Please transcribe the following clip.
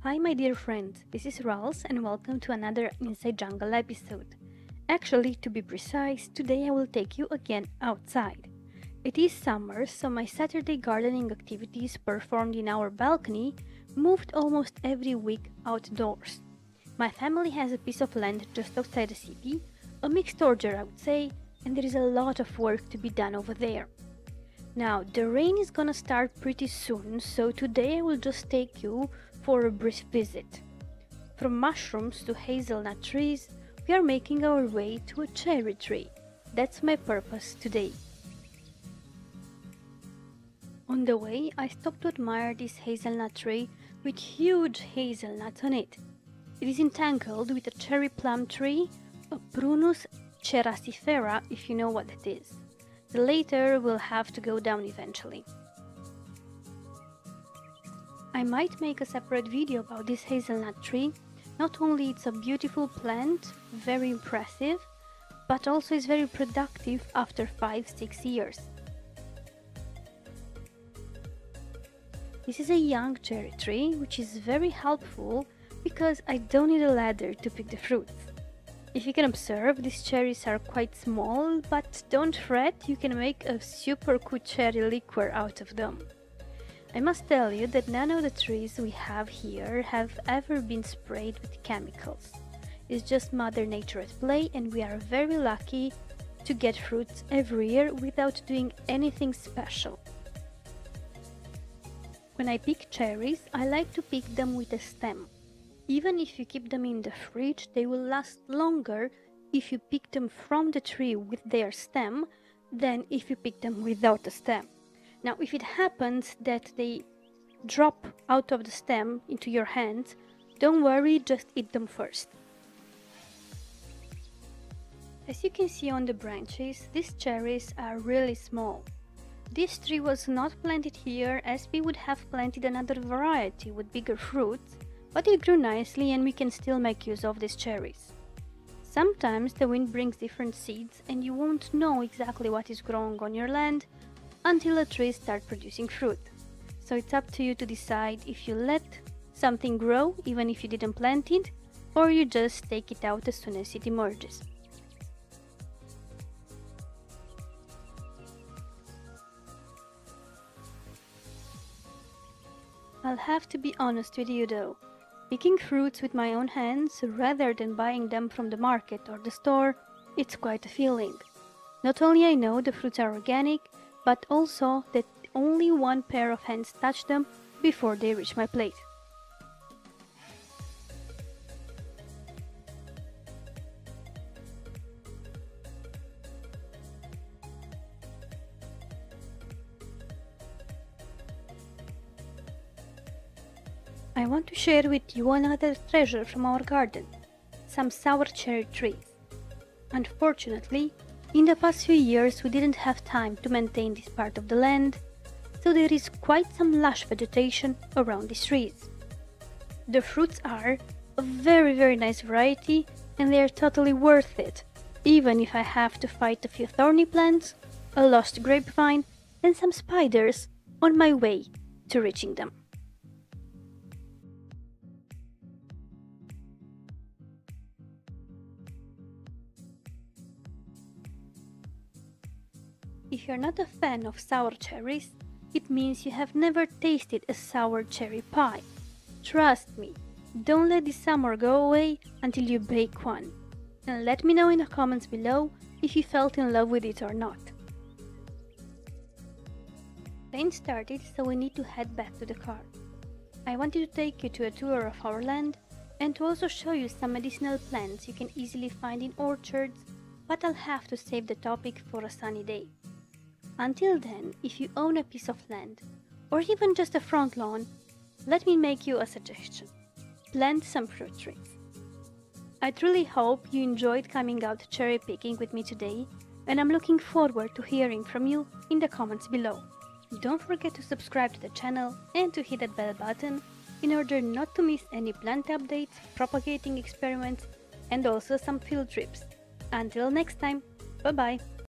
Hi my dear friends, this is Rals and welcome to another Inside Jungle episode. Actually, to be precise, today I will take you again outside. It is summer, so my Saturday gardening activities performed in our balcony moved almost every week outdoors. My family has a piece of land just outside the city, a mixed order I would say, and there is a lot of work to be done over there. Now, the rain is gonna start pretty soon, so today I will just take you for a brief visit. From mushrooms to hazelnut trees, we are making our way to a cherry tree. That's my purpose today. On the way, I stopped to admire this hazelnut tree with huge hazelnuts on it. It is entangled with a cherry plum tree, a Prunus cerasifera, if you know what that is. The latter will have to go down eventually. I might make a separate video about this hazelnut tree. Not only it's a beautiful plant, very impressive, but also is very productive after 5-6 years. This is a young cherry tree, which is very helpful because I don't need a ladder to pick the fruits. If you can observe, these cherries are quite small, but don't fret, you can make a super cool cherry liqueur out of them. I must tell you that none of the trees we have here have ever been sprayed with chemicals. It's just Mother Nature at play, and we are very lucky to get fruits every year without doing anything special. When I pick cherries, I like to pick them with a stem. Even if you keep them in the fridge, they will last longer if you pick them from the tree with their stem than if you pick them without a stem. Now, if it happens that they drop out of the stem into your hands, don't worry, just eat them first. As you can see on the branches, these cherries are really small. This tree was not planted here as we would have planted another variety with bigger fruits, but it grew nicely and we can still make use of these cherries. Sometimes the wind brings different seeds and you won't know exactly what is growing on your land until the trees start producing fruit. So it's up to you to decide if you let something grow even if you didn't plant it, or you just take it out as soon as it emerges. I'll have to be honest with you though. Picking fruits with my own hands rather than buying them from the market or the store, it's quite a feeling. Not only I know the fruits are organic, but also that only one pair of hands touch them before they reach my plate. I want to share with you another treasure from our garden, some sour cherry trees. Unfortunately, in the past few years we didn't have time to maintain this part of the land, so there is quite some lush vegetation around these trees. The fruits are a very nice variety and they are totally worth it, even if I have to fight a few thorny plants, a lost grapevine and some spiders on my way to reaching them. If you're not a fan of sour cherries, it means you have never tasted a sour cherry pie. Trust me, don't let this summer go away until you bake one. And let me know in the comments below if you felt in love with it or not. Rain started, so we need to head back to the car. I wanted to take you to a tour of our land and to also show you some medicinal plants you can easily find in orchards, but I'll have to save the topic for a sunny day. Until then, if you own a piece of land, or even just a front lawn, let me make you a suggestion. Plant some fruit trees. I truly hope you enjoyed coming out cherry picking with me today, and I'm looking forward to hearing from you in the comments below. Don't forget to subscribe to the channel and to hit that bell button in order not to miss any plant updates, propagating experiments, and also some field trips. Until next time, bye bye!